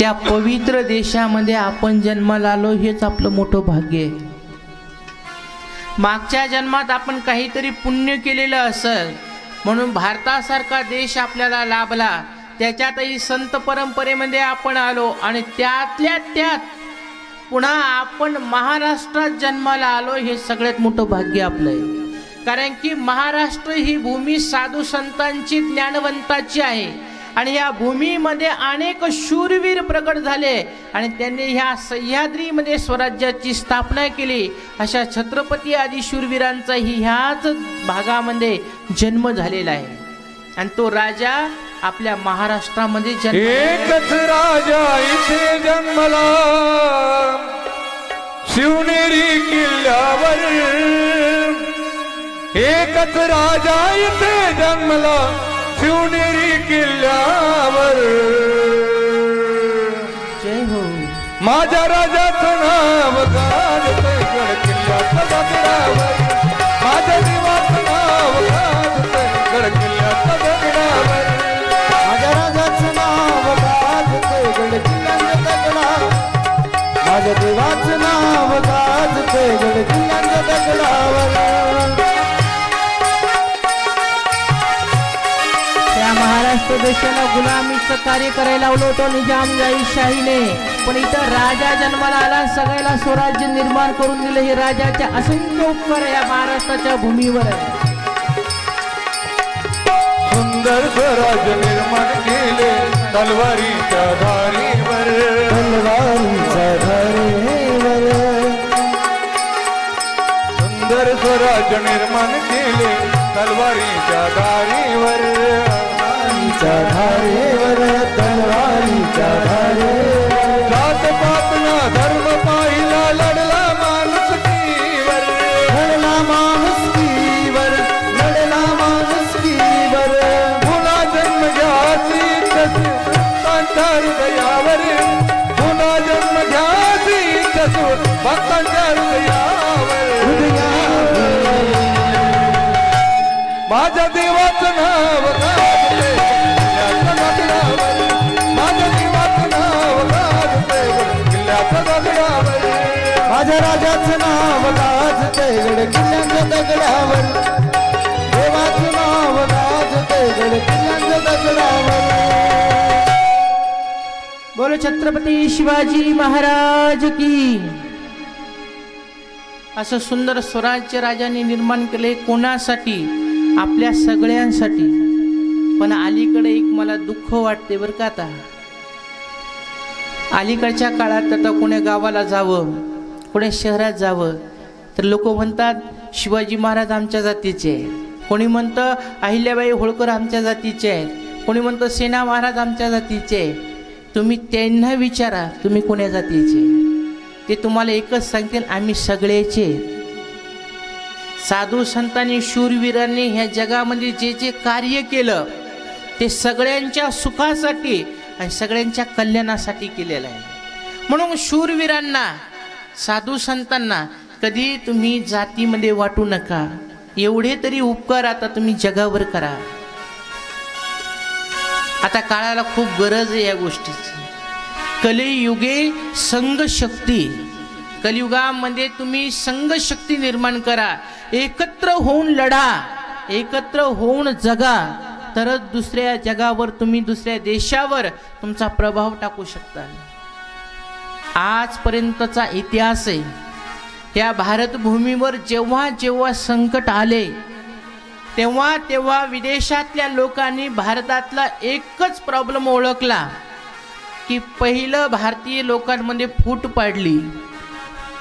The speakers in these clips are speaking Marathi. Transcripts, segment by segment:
त्या पवित्र देशामध्ये आपण जन्माला आलो हेच आपलं मोठं भाग्य आहे. मागच्या जन्मात आपण काहीतरी पुण्य केलेलं असेल म्हणून भारतासारखा देश आपल्याला लाभला. त्याच्यातही संत परंपरेमध्ये आपण आलो आणि त्यातल्या त्यात पुन्हा आपण महाराष्ट्रात जन्माला आलो हे सगळ्यात मोठं भाग्य आपलं आहे. कारण की महाराष्ट्र ही भूमी साधू संतांची ज्ञानवंताची आहे आणि या भूमीमध्ये अनेक शूरवीर प्रकट झाले आणि त्यांनी ह्या सह्याद्रीमध्ये स्वराज्याची स्थापना केली. अशा छत्रपती आदी शूरवीरांचाही ह्याच भागामध्ये जन्म झालेला आहे आणि तो राजा आपल्या महाराष्ट्रामध्ये एकच राजा इथे जन्मला शिवनेरी किल्ल्यावर. एकच राजा इथे जन्मला शिवनेरी किल्ल्यावर. जय हो. माझ्या राजाचं नाव गाजतंय गड किल्ल्याच्या दगडावर. माझ्या देवाचं नाव गाजतंय गड किल्ल्याच्या दगडावर. माझ्या राजाचं नाव गाजतंय गड किल्ल्याच्या दगडावर. माझ्या देवाचं नाव गाजतंय गड किल्ल्याच्या दगडावर. महाराष्ट्र देशाला गुलामीचं कार्य करायला लावलं होतं निजामशाहीने, पण इथं राजा जन्माला आला, सगळ्याला स्वराज्य निर्माण करून दिलं. हे राजाच्या असंख्य उपकार या महाराष्ट्राच्या भूमीवर आहे. सुंदर स्वराज्य निर्माण केले तलवारीच्या धारीवर. तलवारीच्या धारीवर. सुंदर स्वराज्य निर्माण केले तलवारीच्या धारीवर. धारेवर तलवारीच्या धारेवर. जात पातना धर्म पाहिला लढला माणुसकीवर. लढला माणुसकीवर. लढला माणुसकीवर. पुन्हा जन्म घ्यायची तसून भक्तांच्या हृदयावर. पुन्हा जन्म घ्यायची तसून भक्तांच्या हृदयावर. माझ्या देवाचं नाव गाजतंय माझ्या देवाचं नाव गाजतंय किल्ल्याच्या दगडावर. माझ्या राजाचं नाव गाजतंय गड किल्ल्याच्या दगडावर. देवाचं नाव गाजतंय गड किल्ल्याच्या दगडावर. बोलो छत्रपती शिवाजी महाराज की. असं सुंदर स्वराज्य राजाने निर्माण केले. कोणासाठी? आपल्या सगळ्यांसाठी. पण अलीकडे एक मला दुःख वाटते बरं का. आता अलीकडच्या काळात आता कोण्या गावाला जावं, कोण्या शहरात जावं तर लोक म्हणतात शिवाजी महाराज आमच्या जातीचे आहेत. कोणी म्हणतं अहिल्याबाई होळकर आमच्या जातीचे आहेत. कोणी म्हणतं सेना महाराज आमच्या जातीचे आहेत. तुम्ही त्यांना विचारा तुम्ही कोण्या जातीचे, ते तुम्हाला एकच सांगतील आम्ही सगळेचे. साधू संतांनी शूरवीरांनी ह्या जगामध्ये जे जे कार्य केलं ते सगळ्यांच्या सुखासाठी आणि सगळ्यांच्या कल्याणासाठी केलेलं आहे. म्हणून शूरवीरांना साधू संतांना कधी तुम्ही जातीमध्ये वाटू नका. एवढे तरी उपकार आता तुम्ही जगावर करा. आता काळाला खूप गरज आहे या गोष्टीची. कलियुगे संघशक्ती. कलियुगामध्ये तुम्ही संघशक्ती निर्माण करा. एकत्र होऊन लढा, एकत्र होऊन जगा, तरच दुसऱ्या जगावर तुम्ही दुसऱ्या देशावर तुमचा प्रभाव टाकू शकता. आजपर्यंतचा इतिहास आहे. या भारत भूमीवर जेव्हा जेव्हा संकट आले तेव्हा तेव्हा विदेशातल्या लोकांनी भारतातला एकच प्रॉब्लेम ओळखला की पहिलं भारतीय लोकांमध्ये फूट पडली.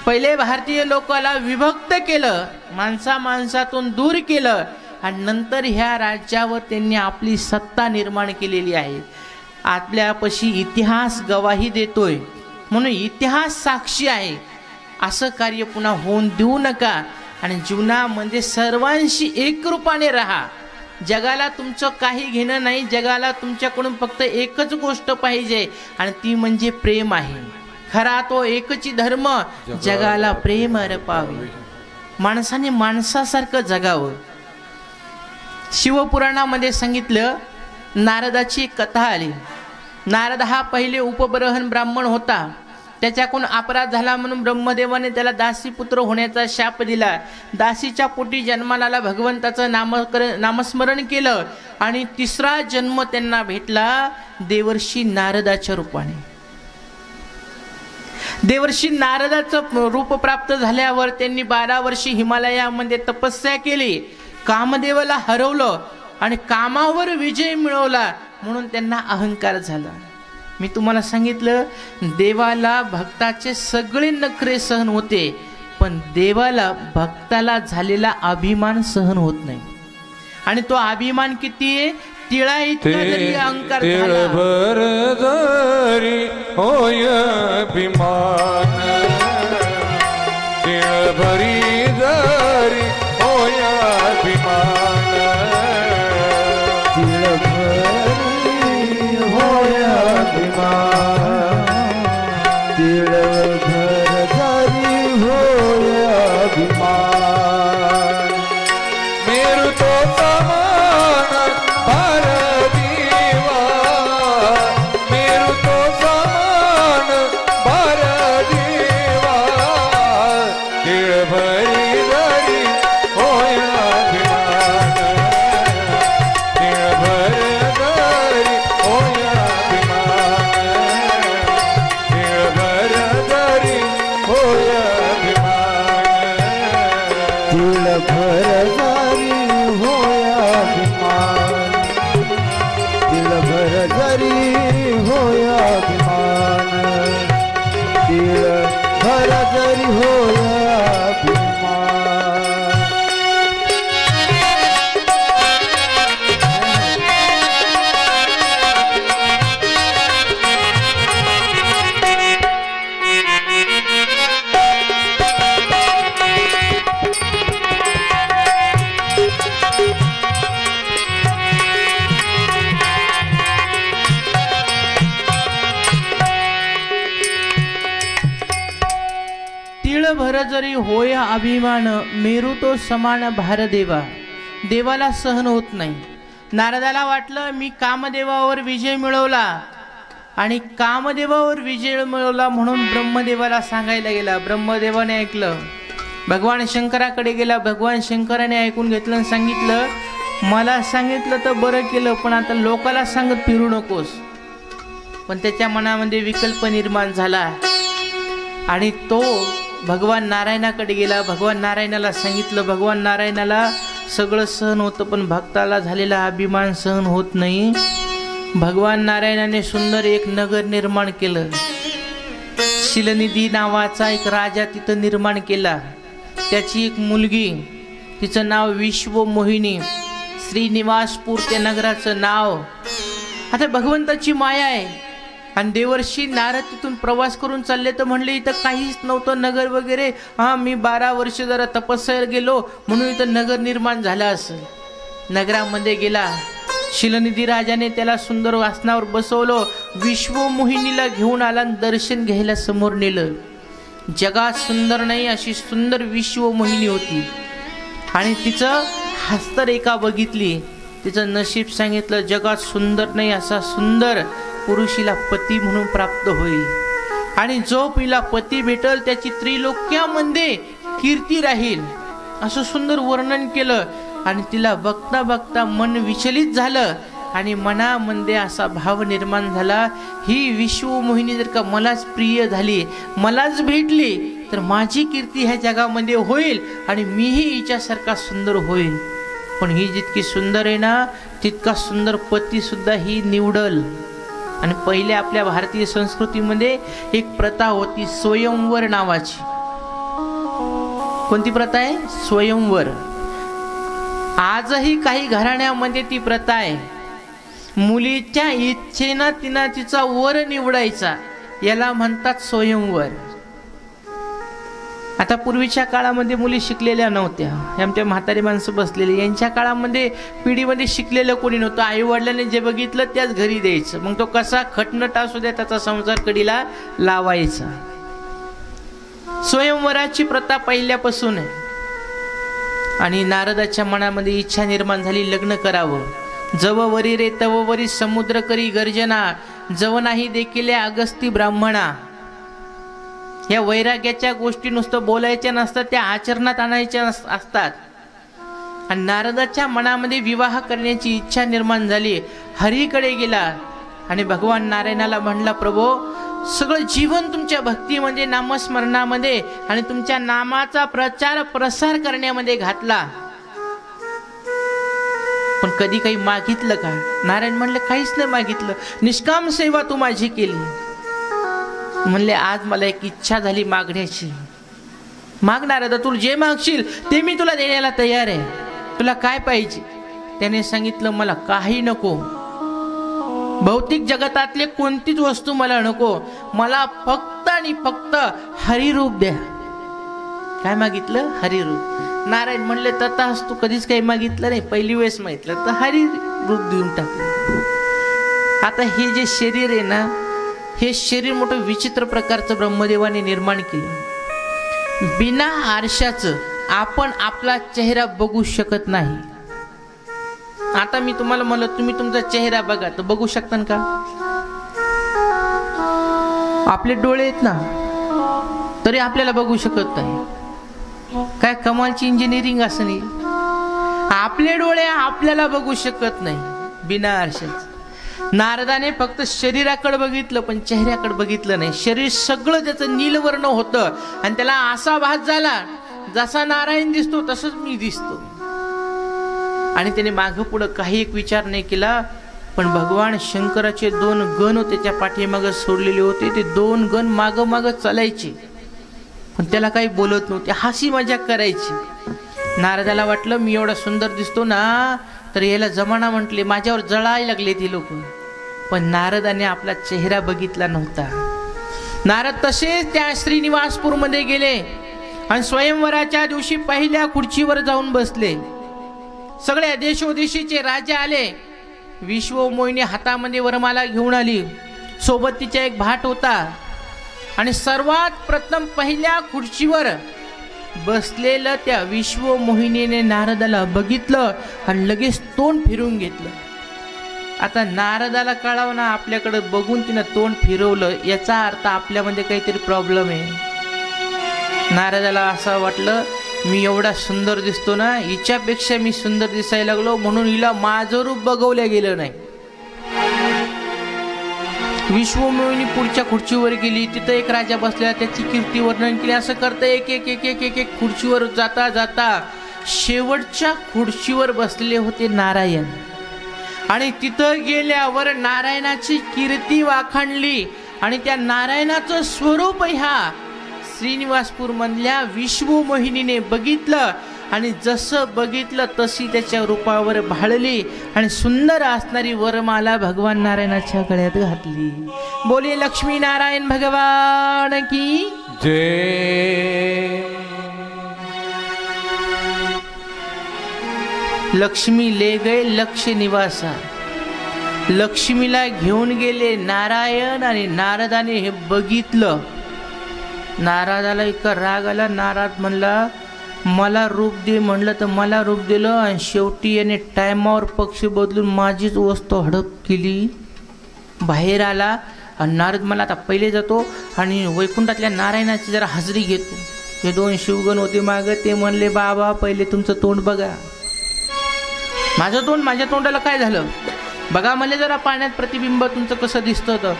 पहिले भारतीय लोकांना विभक्त केलं, माणसा माणसातून दूर केलं आणि नंतर ह्या राज्यावर त्यांनी आपली सत्ता निर्माण केलेली आहे. आपल्यापाशी इतिहास गवाही देतोय म्हणून इतिहास साक्षी आहे. असं कार्य पुन्हा होऊन देऊ नका आणि जीवनामध्ये सर्वांशी एकरूपाने राहा. जगाला तुमचं काही घेणं नाही. जगाला तुमच्याकडून फक्त एकच गोष्ट पाहिजे आणि ती म्हणजे प्रेम आहे. खरा तो एकची धर्म जगाला प्रेम अर्पावे. माणसाने माणसासारखं जगावं. शिवपुराणामध्ये सांगितलं, नारदाची कथा आली. नारद हा पहिले उपब्रहण ब्राह्मण होता. त्याच्याकडून अपराध झाला म्हणून ब्रह्मदेवाने त्याला दासीपुत्र होण्याचा शाप दिला. दासीच्या पोटी जन्माला आला, भगवंताचं नामस्मरण केलं आणि तिसरा जन्म त्यांना भेटला देवर्षी नारदाच्या रूपाने. देवर्षी नारदाचं रूप प्राप्त झाल्यावर त्यांनी 12 वर्षी हिमालयामध्ये तपस्या केली, कामदेवाला हरवलं आणि कामावर विजय मिळवला, म्हणून त्यांना अहंकार झाला. मी तुम्हाला सांगितलं, देवाला भक्ताचे सगळे नखरे सहन होते, पण देवाला भक्ताला झालेला अभिमान सहन होत नाही. आणि तो अभिमान किती आहे? तिळा इतका जरी अहंकार झाला, होय अभिमान, तिळभरी जरी होय अभिमान, तिळभरी होय अभिमान, तिळभर जरी होय अभिमान. मेरू तो समान भारदीवा, मेरू तो समान भारदीवा, तिळभरी जरी होय अभिमान, तिळभर जरी होय अभिमान, तिळभर जरी होय अभिमान, तिळभर जरी होय अभिमान, तिळभर जरी होय अभिमान, तिळभर जरी होय अभिमान. तिळभर जरी होय अभिमान, मेरू तो समान भारदेवा. देवाला सहन होत नाही. नारदाला वाटलं मी कामदेवावर विजय मिळवला, आणि कामदेवावर विजय मिळवला म्हणून ब्रह्मदेवाला सांगायला गेला. ब्रह्मदेवाने ऐकलं, भगवान शंकराकडे गेला. भगवान शंकराने ऐकून घेतलं आणि सांगितलं, मला सांगितलं तर बरं केलं, पण आता लोकाला सांगत फिरू नकोस. पण त्याच्या मनामध्ये विकल्प निर्माण झाला आणि तो भगवान नारायणाकडे गेला. भगवान नारायणाला सांगितलं. भगवान नारायणाला सगळं सहन होतं, पण भक्ताला झालेला अभिमान सहन होत नाही. भगवान नारायणाने सुंदर एक नगर निर्माण केलं. शिलनिधी नावाचा एक राजा तिथं निर्माण केला. त्याची एक मुलगी, तिचं नाव विश्वमोहिनी. श्रीनिवासपूर त्या नगराचं नाव. आता भगवंताची माया आहे. आणि देवर्षी नारद तिथून प्रवास करून चालले तर म्हणले इथं काहीच नव्हतं नगर वगैरे. मी 12 वर्ष जरा तपस्या गेलो म्हणून इथं नगर निर्माण झालं असं. नगरामध्ये गेला. शिलनिधी राजाने त्याला सुंदर आसनावर बसवलं. विश्वमोहिनीला घेऊन आला आणि दर्शन घ्यायला समोर नेलं. जगात सुंदर नाही अशी सुंदर विश्वमोहिनी होती. आणि तिचं हस्तरेखा बघितली. तिचं नशीब सांगितलं, जगात सुंदर नाही असा सुंदर पुरुषीला पती म्हणून प्राप्त होईल. आणि जो पिला पती भेटल त्याची त्रिलोक्यामध्ये कीर्ती राहील असं सुंदर वर्णन केलं. आणि तिला बघता बघता मन विचलित झालं आणि मनामध्ये असा भाव निर्माण झाला, ही विश्वमोहिनी जर का मलाच प्रिय झाली, मलाच भेटली तर माझी कीर्ती ह्या जगामध्ये होईल आणि मीही हिच्यासारखा सुंदर होईल. पण ही जितकी सुंदर आहे ना, तितका सुंदर पती सुद्धा ही निवडल. आणि पहिले आपल्या भारतीय संस्कृतीमध्ये एक प्रथा होती स्वयंवर नावाची. कोणती प्रथा आहे? स्वयंवर. आजही काही घराण्यामध्ये ती प्रथा आहे. मुलीच्या इच्छेनं तिनं तिचा वर निवडायचा, याला म्हणतात स्वयंवर. आता पूर्वीच्या काळामध्ये मुली शिकलेल्या नव्हत्या. आमच्या म्हातारी माणसं बसलेली, यांच्या काळामध्ये पिढीमध्ये शिकलेलं कोणी नव्हतं. आई वडिलांनी जे बघितलं त्याच घरी द्यायचं. मग तो कसा खटनट असू द्या त्याचा संसार कडीला लावायचा. स्वयंवराची प्रथा पहिल्यापासून आहे. आणि नारदाच्या मनामध्ये इच्छा निर्माण झाली लग्न करावं. जव वरी रे तव वरी समुद्र करी गर्जना. जवनाही देखील अगस्ती ब्राह्मणा. या वैराग्याच्या गोष्टी नुसतं बोलायच्या नसतात, त्या आचरणात आणायच्या असतात. आणि नारदाच्या मनामध्ये विवाह करण्याची इच्छा निर्माण झाली. हरीकडे गेला आणि भगवान नारायणाला म्हणला, प्रभो सगळं जीवन तुमच्या भक्तीमध्ये, नामस्मरणामध्ये आणि तुमच्या नामाचा प्रचार प्रसार करण्यामध्ये घातला, पण कधी काही मागितलं का? नारायण म्हणले, काहीच नाही मागितलं, निष्काम सेवा तू माझी केली. म्हणले, आज मला एक इच्छा झाली मागण्याची. मागणार आता, तू जे मागशील ते मी तुला देण्याला तयार आहे. तुला काय पाहिजे? त्याने सांगितलं, मला काही नको, भौतिक जगतातले कोणतीच वस्तू मला नको, मला फक्त आणि फक्त हरिरूप द्या. काय मागितलं? हरिरूप. नारायण म्हणले, तथाच, तू कधीच काही मागितलं नाही, पहिली वेळेस मागितलं तर हरिरूप देऊन टाकलं. आता हे जे शरीर आहे ना, हे शरीर मोठं विचित्र प्रकारचं ब्रह्मदेवाने निर्माण केलं. बिना आरशाचं आपण आपला चेहरा बघू शकत नाही. आता मी तुम्हाला म्हणलं, तुम्ही तुमचा चेहरा बघा, तर बघू शकता का? आपले डोळे आहेत ना, तरी आपल्याला बघू शकत नाही. काय कमालची इंजिनिअरिंग असं नाही. आपले डोळे आपल्याला बघू शकत नाही बिना आरशाच. नारदाने फक्त शरीराकडे बघितलं, पण चेहऱ्याकडे बघितलं नाही. शरीर सगळं त्याचं नीलवर्ण होतं आणि त्याला असा भास झाला, जसा नारायण दिसतो तसंच मी दिसतो. आणि त्याने मागं पुढं काही एक विचार नाही केला. पण भगवान शंकराचे 2 गण त्याच्या पाठीमागं सोडलेले होते. ते 2 गण मागं मागं चालायचे, पण त्याला काही बोलत नव्हते, हसी मजाक करायची. नारदाला वाटलं, मी एवढा सुंदर दिसतो ना, तर याला जमाना म्हटले, माझ्यावर जळायला लागले ती लोक. पण नारदाने आपला चेहरा बघितला नव्हता. नारद तसेच त्या श्रीनिवासपूरमध्ये गेले आणि स्वयंवराच्या दिवशी पहिल्या खुर्चीवर जाऊन बसले. सगळ्या देशोदेशीचे राजे आले. विश्वमोहिनी हातामध्ये वरमाला घेऊन आली, सोबत तिचा एक भाट होता. आणि सर्वात प्रथम पहिल्या खुर्चीवर बसलेलं त्या विश्वमोहिनीने नारदाला बघितलं आणि लगेच तोंड फिरवून घेतलं. आता नारदाला कळावं ना, आपल्याकडे बघून तिनं तोंड फिरवलं, याचा अर्थ आपल्यामध्ये काहीतरी प्रॉब्लेम आहे. नारदाला असं वाटलं, मी एवढा सुंदर दिसतो ना, हिच्यापेक्षा मी सुंदर दिसायला लागलो, म्हणून हिला माझं रूप बघवल्या गेलं नाही. विश्वमोहिनी पुढच्या खुर्चीवर गेली. तिथं एक राजा बसलेला, त्याची कीर्ती वर्णन केली. असं करता एक एक एक एक एक एक खुर्चीवर जाता जाता शेवटच्या खुर्चीवर बसलेले होते नारायण. आणि तिथं गेल्यावर नारायणाची कीर्ती वाखाणली आणि त्या नारायणाचं स्वरूप ह्या श्रीनिवासपूर मधल्या विश्वमोहिनीने बघितलं. आणि जसं बघितलं तशी त्याच्या रूपावर भाळली आणि सुंदर असणारी वरमाला भगवान नारायणाच्या गळ्यात घातली. बोले लक्ष्मी नारायण भगवान की जय. लक्ष्मी ले गए लक्ष निवासा. लक्ष्मीला घेऊन गेले नारायण. आणि नारदाने हे बघितलं. नारदाला इतका राग आला. नारद म्हणला, मला रूप दे. म्हणलं तर मला रूप दिलं आणि शेवटी याने टायमावर पक्ष बदलून माझीच वस्तू हडप केली. बाहेर आला आणि नारद मला, आता पहिले जातो आणि वैकुंठातल्या नारायणाची जरा हजेरी घेतो. हे 2 शिवगण होते मागं, ते म्हणले, बाबा पहिले तुमचं तोंड बघा. माझं तोंड? माझ्या तोंडाला काय झालं? बघा म्हणले जरा पाण्यात प्रतिबिंब तुमचं कसं दिसतं होतं.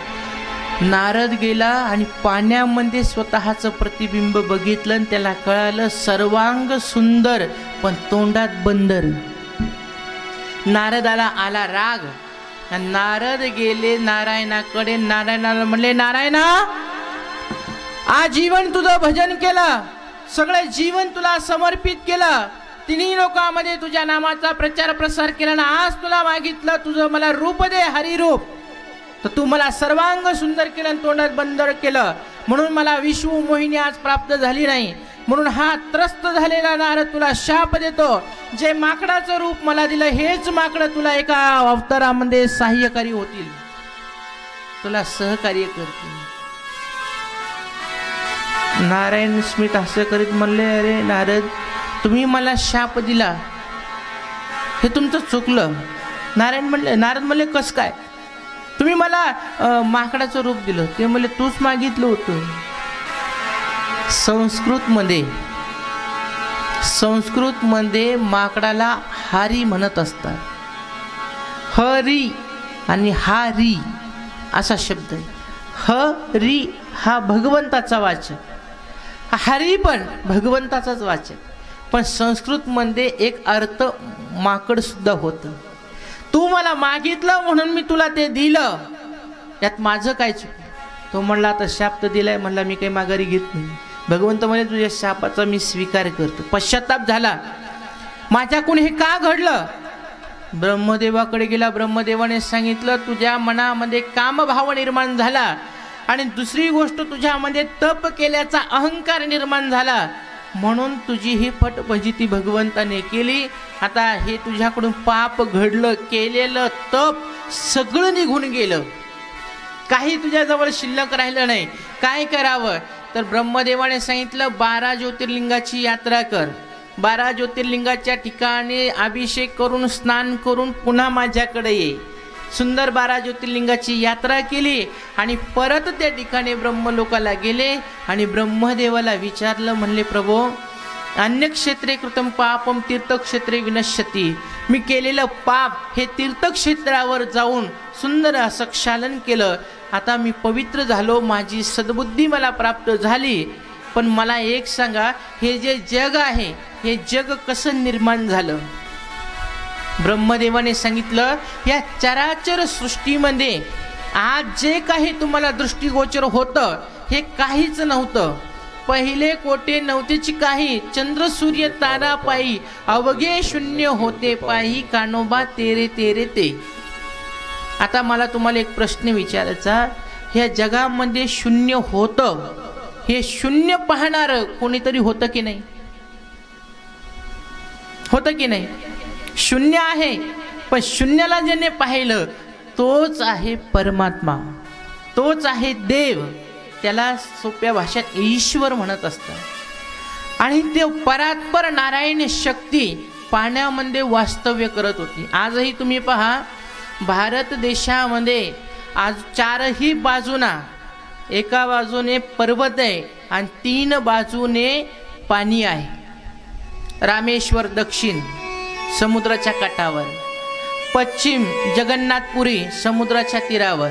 नारद गेला आणि पाण्यामध्ये स्वतःचं प्रतिबिंब बघितलं आणि त्याला कळालं, सर्वांग सुंदर पण तोंडात बंदर. नारदाला आला राग आणि नारद गेले नारायणाकडे. नारायणाला म्हणले, नारायणा, आजीवन तुझं भजन केलं, सगळं जीवन तुला समर्पित केलं, 3 लोकांमध्ये तुझ्या नामाचा प्रचार प्रसार केला ना. आज तुला मागितलं, तुझं मला रूप दे, हरिरूप. तर तू मला सर्वांग सुंदर केलं आणि तोंडात बंदर केलं, म्हणून मला विश्वमोहिनी आज प्राप्त झाली नाही. म्हणून हा त्रस्त झालेला नारद तुला शाप देतो. जे माकडाचं रूप मला दिलं, हेच माकडं तुला एका अवतारामध्ये सहाय्यकारी होतील, तुला सहकार्य करतील. नारायण स्मित हास्य करीत म्हणले, अरे नारद, तुम्ही मला शाप दिला, हे तुमचं चुकलं. नारद म्हणले, कसं काय? तुम्ही मला माकडाचं रूप दिलं, ते म्हणले तूच मागितलं होतं. संस्कृतमध्ये माकडाला हारी म्हणत असतात. हरी आणि हारी असा शब्द आहे. हरी हा भगवंताचा वाचक, हरी पण भगवंताचाच वाचक. पण संस्कृतमध्ये एक अर्थ माकड सुद्धा होतं. तू मला मागितलं म्हणून मी तुला ते दिलं, यात माझं काय चूक? तो म्हणला आता शाप तर दिलाय, म्हणला मी काही माघारी घेत नाही. भगवंत म्हणे तुझ्या शापाचा मी स्वीकार करतो. पश्चाताप झाला, माझ्याकडून हे का घडलं? ब्रह्मदेवाकडे गेला. ब्रह्मदेवाने सांगितलं तुझ्या मनामध्ये कामभाव निर्माण झाला आणि दुसरी गोष्ट तुझ्यामध्ये तप केल्याचा अहंकार निर्माण झाला, म्हणून तुझी ही फटफजिती भगवंताने केली. आता हे तुझ्याकडून पाप घडलं, केलेलं तप सगळं निघून गेलं, काही तुझ्याजवळ शिल्लक राहिलं नाही. काय करावं? तर ब्रह्मदेवाने सांगितलं 12 ज्योतिर्लिंगाची यात्रा कर. 12 ज्योतिर्लिंगाच्या ठिकाणी अभिषेक करून स्नान करून पुन्हा माझ्याकडे ये. सुंदर 12 ज्योतिर्लिंगाची यात्रा केली आणि परत त्या ठिकाणी ब्रह्मलोकाला गेले आणि ब्रह्मदेवाला विचारलं, म्हणले प्रभो अन्यक्षेत्रे कृतम पापम तीर्थक्षेत्रे विनश्यती. मी केलेलं पाप हे तीर्थक्षेत्रावर जाऊन सुंदर असं क्षालन केलं. आता मी पवित्र झालो, माझी सद्बुद्धी मला प्राप्त झाली. पण मला एक सांगा, हे जे जग आहे हे जग कसं निर्माण झालं? ब्रह्मदेवाने सांगितलं या चराचर सृष्टीमध्ये आज जे काही तुम्हाला दृष्टीगोचर होतं हे काहीच नव्हतं. पहिले कोटे नव्हतेची काही, चंद्र सूर्य तारा पायी अवघे शून्य होते पायी, कानोबा तेरे तेरे ते. आता मला तुम्हाला एक प्रश्न विचारायचा, ह्या जगामध्ये शून्य होतं, हे शून्य पाहणार कोणीतरी होतं की नाही? होतं की नाही? शून्य आहे, पण शून्याला ज्याने पाहिलं तोच आहे परमात्मा, तोच आहे देव. त्याला सोप्या भाषेत ईश्वर म्हणत असतात. आणि ते परात्पर नारायण शक्ती पाण्यामध्ये वास्तव्य करत होती. आजही तुम्ही पहा, भारत देशामध्ये आज चारही बाजूना, एका बाजूने पर्वत आहे आणि 3 बाजूने पाणी आहे. रामेश्वर दक्षिण समुद्राच्या काठावर, पश्चिम जगन्नाथपुरी समुद्राच्या तीरावर,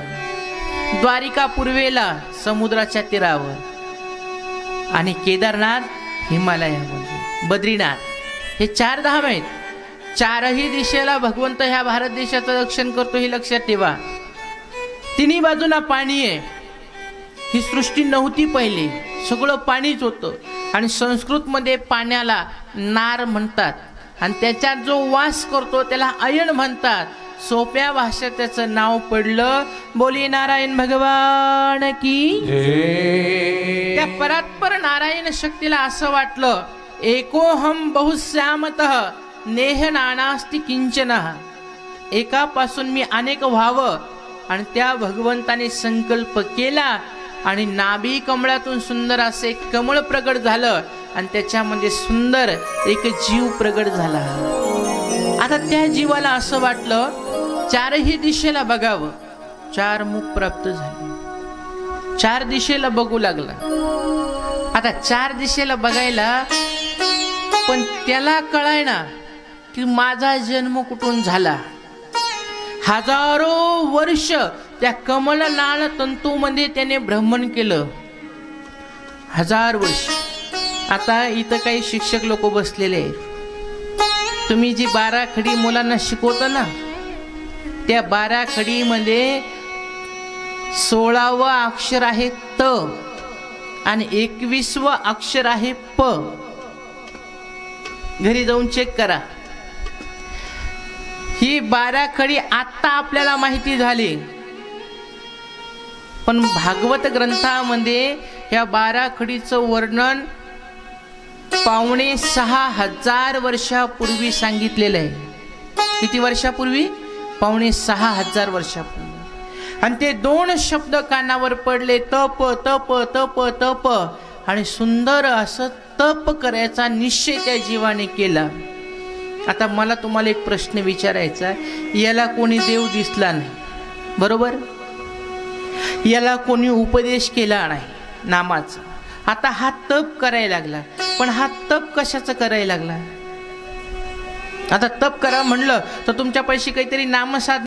द्वारिका पूर्वेला समुद्राच्या तीरावर, आणि केदारनाथ हिमालयामध्ये, बद्रीनाथ, हे 4 धाम आहेत. चारही दिशेला भगवंत ह्या भारत देशाचं रक्षण करतो, हे लक्षात ठेवा. 3 बाजूला पाणी आहे. ही सृष्टी नव्हती पहिले, सगळं पाणीच होतं. आणि संस्कृतमध्ये पाण्याला नार म्हणतात आणि त्याच्यात जो वास करतो त्याला अयन म्हणतात. सोप्या भाषेत त्याचं नाव पडलं बोली नारायण भगवान की. त्या परात्पर नारायण शक्तीला असं वाटलं, एकोहम बहुश्यामतः नेह नानास्ति किंचन. एकापासून मी अनेक व्हावं, आणि त्या भगवंताने संकल्प केला आणि नाभी कमळातून सुंदर असे एक कमळ प्रगट झालं आणि त्याच्यामध्ये सुंदर एक जीव प्रगट झाला. आता त्या जीवाला असं वाटलं 4ही दिशेला बघावं. 4 मुख प्राप्त झाले, 4 दिशेला बघू लागला. आता 4 दिशेला बघायला, पण त्याला कळायना की माझा जन्म कुठून झाला. हजारो वर्ष त्या कमल लाल तंतूमध्ये त्याने भ्रमण केलं, 1000 वर्ष. आता इथं काही शिक्षक लोक बसलेले आहेत. तुम्ही जी 12 खडी मुलांना शिकवता ना, त्या 12 खडीमध्ये 16वं अक्षर आहे त आणि 21वं अक्षर आहे प. घरी जाऊन चेक करा. ही 12 खडी आता आपल्याला माहिती झाली, पण भागवत ग्रंथामध्ये ह्या 12 खडीचं वर्णन 5,600 वर्षापूर्वी सांगितलेलं आहे. किती वर्षापूर्वी? 5,600 वर्षापूर्वी. आणि ते 2 शब्द कानावर पडले, तप तप तप तप. आणि सुंदर असं तप करायचा निश्चय त्या जीवाने केला. आता मला तुम्हाला एक प्रश्न विचारायचा, याला कोणी देव दिसला नाही, बरोबर? याला कोणी उपदेश केला नाही नामाचा. आता हा तप करायला लागला. पण हा तप कशाचं करायला लागला? आता तप करा म्हणलं तर तुमच्या पैशी काहीतरी नामसाधना